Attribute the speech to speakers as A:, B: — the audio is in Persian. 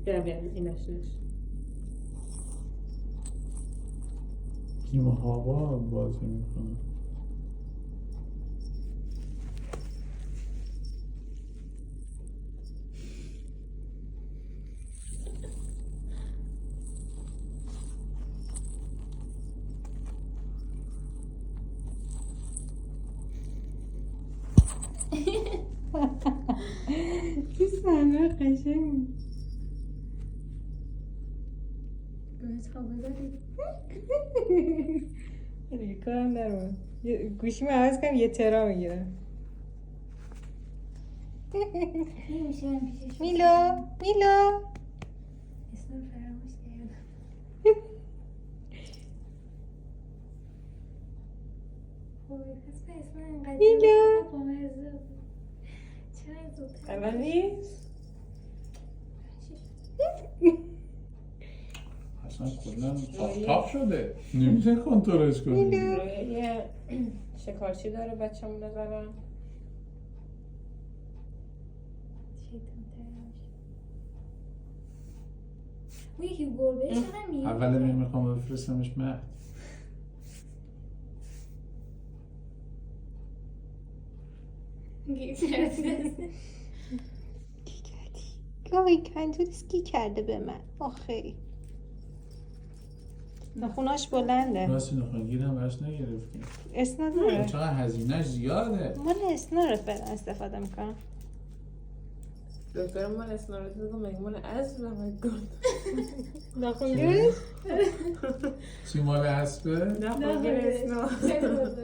A: بیا این نشونش.
B: تیم هوا بازی میکنه.
A: این صحنه قشنگ. دیگه کارم در گوشیمو عوض کنم یه ترا میگیرم. میلو میلو
C: اسم فراموش کردم. اسم اینقدر
A: میلو
C: چرا زودتر
A: الان نیست؟
B: اصلا کلا تاپ شده، نمیشه کنترلش کنی.
A: روی یه شکارچی داره بچه‌مون بزنم.
C: اون یکی گربه چقدر میاد.
B: اول میخوام بفرستمش مهد.
A: گاهی کندوریسکی کرده به من آخه نخوناش بلنده.
B: راستی نخونگیر هم براش نگرفتیم.
A: اسنا داره.
B: چقدر هزینهش زیاده.
A: مال اسنا رو فعلا استفاده میکنم.
D: دکتر مال اسنا رو دیدم مگه مال اسب هم گفت
A: نخونگیرش؟
B: چی مال اسبه؟
D: نخونگیر اسنا